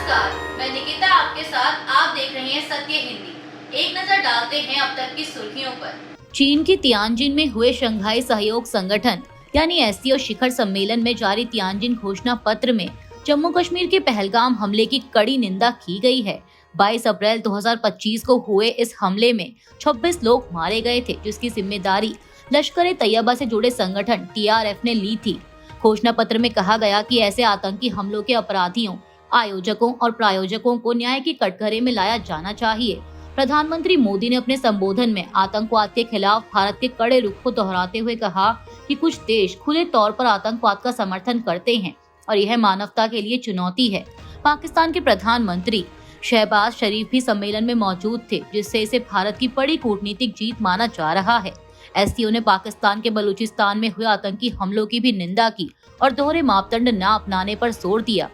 नमस्कार, मैं निकिता आपके साथ। आप देख रहे हैं सत्य हिंदी। एक नजर डालते हैं अब तक की सुर्खियों पर। चीन के तियानजिन में हुए शंघाई सहयोग संगठन यानी एससीओ शिखर सम्मेलन में जारी तियानजिन घोषणा पत्र में जम्मू कश्मीर के पहलगाम हमले की कड़ी निंदा की गई है। 22 अप्रैल 2025 को हुए इस हमले में 26 लोग मारे गए थे, जिसकी जिम्मेदारी लश्कर तैयबा से जुड़े संगठन टीआरएफ ने ली थी। घोषणा पत्र में कहा गया कि ऐसे आतंकी हमलों के अपराधियों, आयोजकों और प्रायोजकों को न्याय के कटघरे में लाया जाना चाहिए। प्रधानमंत्री मोदी ने अपने संबोधन में आतंकवाद के खिलाफ भारत के कड़े रुख को दोहराते हुए कहा कि कुछ देश खुले तौर पर आतंकवाद का समर्थन करते हैं और यह मानवता के लिए चुनौती है। पाकिस्तान के प्रधानमंत्री शहबाज शरीफ भी सम्मेलन में मौजूद थे, जिससे इसे भारत की बड़ी कूटनीतिक जीत माना जा रहा है। एससीओ ने पाकिस्तान के बलूचिस्तान में हुए आतंकी हमलों की भी निंदा की और दोहरे मापदंड न अपनाने पर जोर दिया।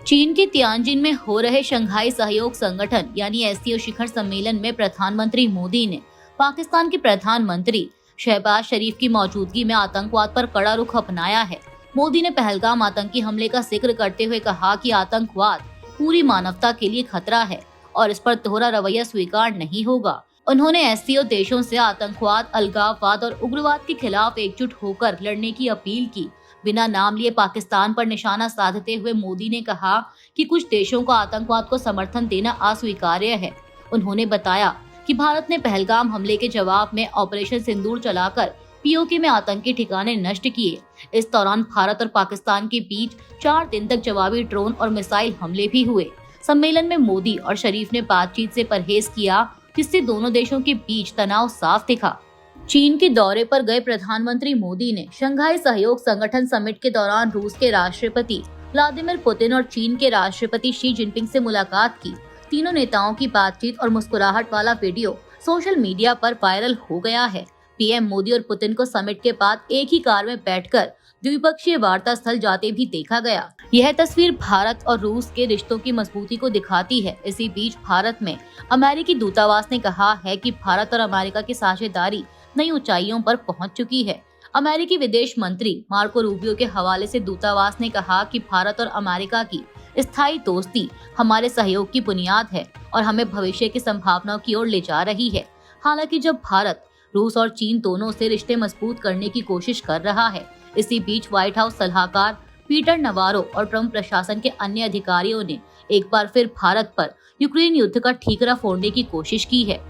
चीन के तियानजिन में हो रहे शंघाई सहयोग संगठन यानी एससीओ शिखर सम्मेलन में प्रधानमंत्री मोदी ने पाकिस्तान के प्रधानमंत्री शहबाज शरीफ की मौजूदगी में आतंकवाद पर कड़ा रुख अपनाया है। मोदी ने पहलगाम आतंकी हमले का जिक्र करते हुए कहा कि आतंकवाद पूरी मानवता के लिए खतरा है और इस पर दोहरा रवैया स्वीकार नहीं होगा। उन्होंने एससीओ देशों से आतंकवाद, अलगाववाद और उग्रवाद के खिलाफ एकजुट होकर लड़ने की अपील की। बिना नाम लिए पाकिस्तान पर निशाना साधते हुए मोदी ने कहा कि कुछ देशों को आतंकवाद को समर्थन देना अस्वीकार्य है। उन्होंने बताया कि भारत ने पहलगाम हमले के जवाब में ऑपरेशन सिंदूर चलाकर पीओके में आतंकी ठिकाने नष्ट किए। इस दौरान भारत और पाकिस्तान के बीच 4 दिन तक जवाबी ड्रोन और मिसाइल हमले भी हुए। सम्मेलन में मोदी और शरीफ ने बातचीत से परहेज किया, जिससे दोनों देशों के बीच तनाव साफ दिखा। चीन के दौरे पर गए प्रधानमंत्री मोदी ने शंघाई सहयोग संगठन समिट के दौरान रूस के राष्ट्रपति व्लादिमीर पुतिन और चीन के राष्ट्रपति शी जिनपिंग से मुलाकात की। तीनों नेताओं की बातचीत और मुस्कुराहट वाला वीडियो सोशल मीडिया पर वायरल हो गया है। पीएम मोदी और पुतिन को समिट के बाद एक ही कार में बैठकर द्विपक्षीय वार्ता स्थल जाते भी देखा गया। यह तस्वीर भारत और रूस के रिश्तों की मजबूती को दिखाती है। इसी बीच भारत में अमेरिकी दूतावास ने कहा है कि भारत और अमेरिका की साझेदारी नई ऊंचाइयों पर पहुंच चुकी है। अमेरिकी विदेश मंत्री मार्को रूबियो के हवाले से दूतावास ने कहा कि भारत और अमेरिका की स्थायी दोस्ती हमारे सहयोग की बुनियाद है और हमें भविष्य की संभावनाओं की ओर ले जा रही है। हालांकि जब भारत, रूस और चीन दोनों से रिश्ते मजबूत करने की कोशिश कर रहा है। इसी बीच व्हाइट हाउस सलाहकार पीटर नवारो और ट्रंप प्रशासन के अन्य अधिकारियों ने एक बार फिर भारत पर यूक्रेन युद्ध का ठीकरा फोड़ने की कोशिश की है।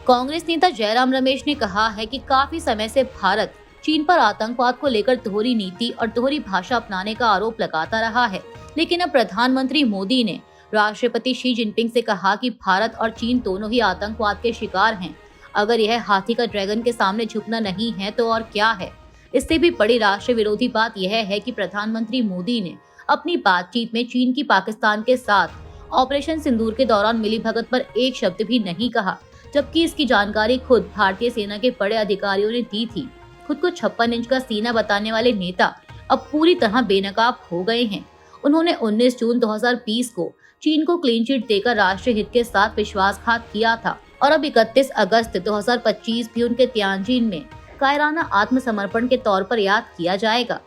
कांग्रेस नेता जयराम रमेश ने कहा है कि काफी समय से भारत चीन पर आतंकवाद को लेकर दोहरी नीति और दोहरी भाषा अपनाने का आरोप लगाता रहा है, लेकिन अब प्रधानमंत्री मोदी ने राष्ट्रपति शी जिनपिंग से कहा कि भारत और चीन दोनों ही आतंकवाद के शिकार हैं। अगर यह हाथी का ड्रैगन के सामने झुकना नहीं है तो और क्या है। इससे भी बड़ी राष्ट्र विरोधी बात यह है कि प्रधानमंत्री मोदी ने अपनी बातचीत में चीन की पाकिस्तान के साथ ऑपरेशन सिंदूर के दौरान मिलीभगत पर एक शब्द भी नहीं कहा, जबकि इसकी जानकारी खुद भारतीय सेना के बड़े अधिकारियों ने दी थी। खुद को 56 इंच का सीना बताने वाले नेता अब पूरी तरह बेनकाब हो गए हैं। उन्होंने 19 जून 2020 को चीन को क्लीन चिट देकर राष्ट्रीय हित के साथ विश्वासघात किया था और अब 31 अगस्त 2025 भी उनके तियानजिन में कायराना आत्मसमर्पण के तौर पर याद किया जाएगा।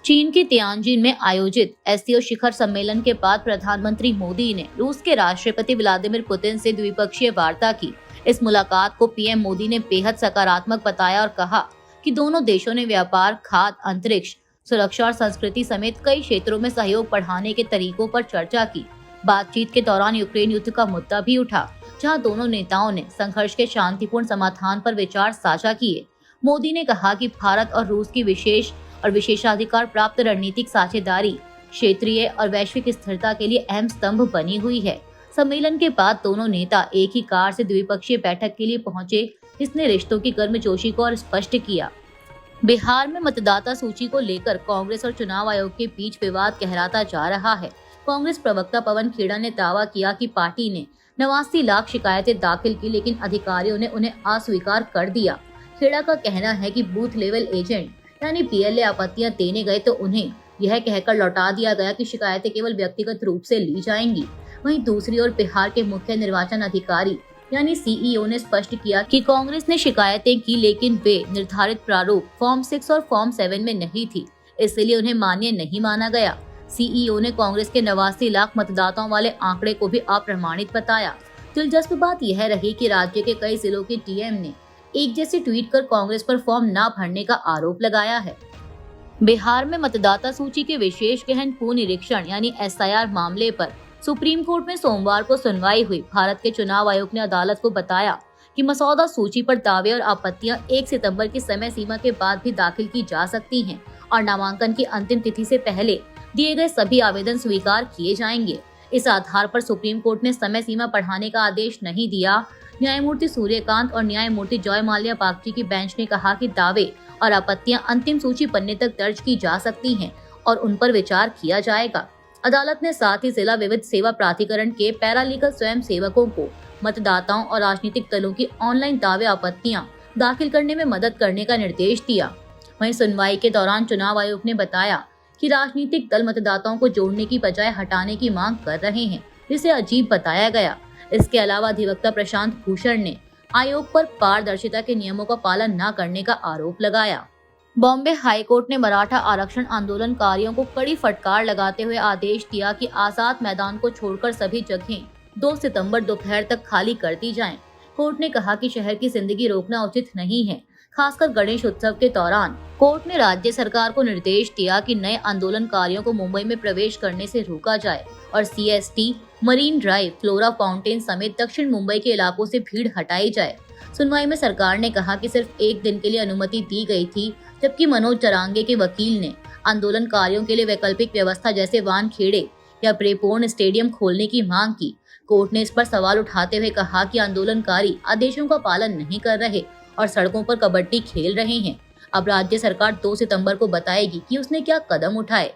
चीन के तियानजिन में आयोजित एससीओ शिखर सम्मेलन के बाद प्रधानमंत्री मोदी ने रूस के राष्ट्रपति व्लादिमीर पुतिन से द्विपक्षीय वार्ता की। इस मुलाकात को पीएम मोदी ने बेहद सकारात्मक बताया और कहा कि दोनों देशों ने व्यापार, खाद्य, अंतरिक्ष, सुरक्षा और संस्कृति समेत कई क्षेत्रों में सहयोग बढ़ाने के तरीकों पर चर्चा की। बातचीत के दौरान यूक्रेन युद्ध का मुद्दा भी उठा, जहां दोनों नेताओं ने संघर्ष के शांतिपूर्ण समाधान पर विचार साझा किए। मोदी ने कहा कि भारत और रूस की विशेष और विशेषाधिकार प्राप्त रणनीतिक साझेदारी क्षेत्रीय और वैश्विक स्थिरता के लिए अहम स्तंभ बनी हुई है। सम्मेलन के बाद दोनों नेता एक ही कार से द्विपक्षीय बैठक के लिए पहुंचे, जिसने रिश्तों की गर्मजोशी को और स्पष्ट किया। बिहार में मतदाता सूची को लेकर कांग्रेस और चुनाव आयोग के बीच विवाद गहराता जा रहा है। कांग्रेस प्रवक्ता पवन खेड़ा ने दावा किया कि पार्टी ने 89 लाख शिकायतें दाखिल की, लेकिन अधिकारियों ने उन्हें अस्वीकार कर दिया। खेड़ा का कहना है कि बूथ लेवल एजेंट यानी पीएलए आपत्तियां देने गए तो उन्हें यह कहकर लौटा दिया गया कि शिकायतें केवल व्यक्तिगत रूप से ली जाएंगी। वहीं दूसरी ओर बिहार के मुख्य निर्वाचन अधिकारी यानी सीईओ ने स्पष्ट किया कि कांग्रेस ने शिकायतें की, लेकिन वे निर्धारित प्रारूप फॉर्म 6 और फॉर्म 7 में नहीं थी, इसलिए उन्हें मान्य नहीं माना गया। सीईओ ने कांग्रेस के 89 लाख मतदाताओं वाले आंकड़े को भी अप्रमाणित बताया। दिलचस्प बात यह रही कि राज्य के कई जिलों के टीएम ने एक जैसे ट्वीट कर कांग्रेस पर फॉर्म न भरने का आरोप लगाया है। बिहार में मतदाता सूची के विशेष गहन पुनरीक्षण यानी एसआईआर मामले पर सुप्रीम कोर्ट में सोमवार को सुनवाई हुई। भारत के चुनाव आयोग ने अदालत को बताया कि मसौदा सूची पर दावे और आपत्तियां 1 सितंबर की समय सीमा के बाद भी दाखिल की जा सकती हैं और नामांकन की अंतिम तिथि से पहले दिए गए सभी आवेदन स्वीकार किए जाएंगे। इस आधार पर सुप्रीम कोर्ट ने समय सीमा बढ़ाने का आदेश नहीं दिया। न्यायमूर्ति सूर्यकांत और न्यायमूर्ति जॉय माल्या बागची की बेंच ने कहा कि दावे और आपत्तियां अंतिम सूची पन्ने तक दर्ज की जा सकती हैं और उन पर विचार किया जाएगा। अदालत ने साथ ही जिला विविध सेवा प्राधिकरण के पैरालीगल स्वयं सेवकों को मतदाताओं और राजनीतिक दलों की ऑनलाइन दावे आपत्तियां दाखिल करने में मदद करने का निर्देश दिया। वहीं सुनवाई के दौरान चुनाव आयोग ने बताया कि राजनीतिक दल मतदाताओं को जोड़ने की बजाय हटाने की मांग कर रहे हैं, जिसे अजीब बताया गया। इसके अलावा अधिवक्ता प्रशांत भूषण ने आयोग पर पारदर्शिता के नियमों का पालन न करने का आरोप लगाया। बॉम्बे हाईकोर्ट ने मराठा आरक्षण आंदोलनकारियों को कड़ी फटकार लगाते हुए आदेश दिया कि आजाद मैदान को छोड़कर सभी जगहें 2 सितंबर दोपहर तक खाली कर दी जाएं। कोर्ट ने कहा कि शहर की जिंदगी रोकना उचित नहीं है, खासकर गणेश उत्सव के दौरान। कोर्ट ने राज्य सरकार को निर्देश दिया कि नए आंदोलनकारियों को मुंबई में प्रवेश करने से रोका जाए और CST, marine drive, flora fountain समेत दक्षिण मुंबई के इलाकों से भीड़ हटाई जाए। सुनवाई में सरकार ने कहा कि सिर्फ 1 दिन के लिए अनुमति दी गई थी, जबकि मनोज जरांगे के वकील ने आंदोलनकारियों के लिए वैकल्पिक व्यवस्था जैसे वानखेड़े या प्रेपोर्न स्टेडियम खोलने की मांग की। कोर्ट ने इस पर सवाल उठाते हुए कहा कि आंदोलनकारी आदेशों का पालन नहीं कर रहे और सड़कों पर कबड्डी खेल रहे हैं। अब राज्य सरकार 2 सितंबर को बताएगी कि उसने क्या कदम उठाए।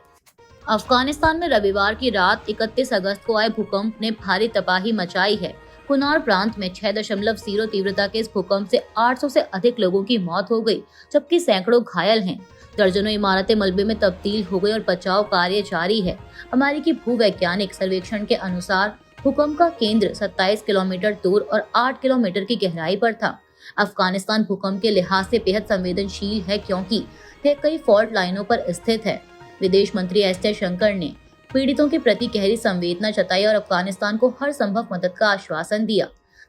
अफगानिस्तान में रविवार की रात 31 अगस्त को आए भूकंप ने भारी तबाही मचाई है। कुनार प्रांत में 6.0 तीव्रता के इस भूकंप से 800 से अधिक लोगों की मौत हो गई, जबकि सैकड़ों घायल हैं। दर्जनों इमारतें मलबे में तब्दील हो गई और बचाव कार्य जारी है। अमेरिकी भूवैज्ञानिक सर्वेक्षण के अनुसार भूकंप का केंद्र 27 किलोमीटर दूर और 8 किलोमीटर की गहराई पर था। अफगानिस्तान भूकंप के लिहाज से बेहद संवेदनशील है क्योंकि यह कई फॉल्ट लाइनों पर स्थित है। विदेश मंत्री एस जयशंकर ने पीड़ितों के प्रति गहरी संवेदना जताई और अफगानिस्तान को हर संभव मदद का आश्वासन दिया।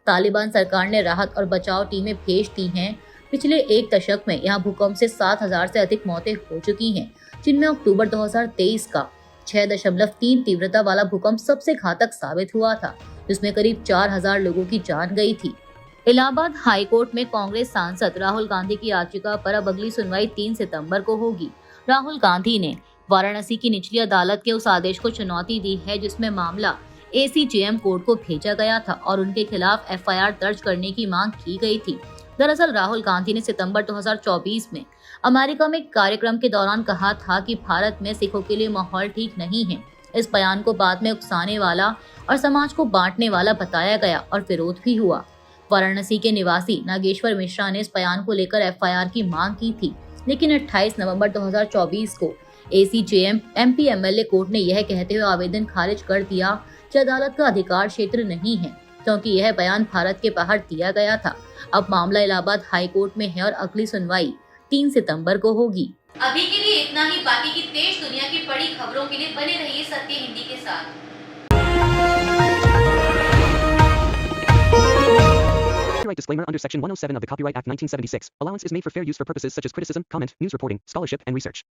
तालिबान सरकार ने राहत और बचाव टीमें भेज दी हैं। पिछले 1 दशक में यहां भूकंप से 7,000 से अधिक मौतें हो चुकी हैं, जिनमें अक्टूबर 2023 का 6.3 तीव्रता वाला भूकंप सबसे घातक साबित हुआ था, जिसमें करीब 4,000 लोगों की जान गई थी। इलाहाबाद हाईकोर्ट में कांग्रेस सांसद राहुल गांधी की याचिका पर अब अगली सुनवाई 3 सितंबर को होगी। राहुल गांधी ने वाराणसी की निचली अदालत के उस आदेश को चुनौती दी है जिसमें मामला एसीजेएम कोर्ट को भेजा गया था और उनके खिलाफ एफआईआर दर्ज करने की मांग की गई थी। दरअसल राहुल गांधी ने सितंबर 2024 में अमेरिका में एक कार्यक्रम के दौरान कहा था कि भारत में सिखों के लिए माहौल ठीक नहीं है। इस बयान को बाद में उकसाने वाला और समाज को बांटने वाला बताया गया और विरोध भी हुआ। वाराणसी के निवासी नागेश्वर मिश्रा ने इस बयान को लेकर एफआईआर की मांग की थी, लेकिन 28 नवंबर 2024 को एसीजेएम एमपी एमएलए कोर्ट ने यह कहते हुए आवेदन खारिज कर दिया कि अदालत का अधिकार क्षेत्र नहीं है, क्योंकि यह बयान भारत के बाहर दिया गया था। अब मामला इलाहाबाद हाई कोर्ट में है और अगली सुनवाई 3 सितंबर को होगी। अभी के लिए इतना ही। बाकी की देश दुनिया की बड़ी खबरों के लिए बने रहिए सत्य हिंदी के साथ। Copyright disclaimer under Section 107 of the Copyright Act 1976. Allowance is made for fair use for purposes such as criticism, comment, news reporting, scholarship, and research.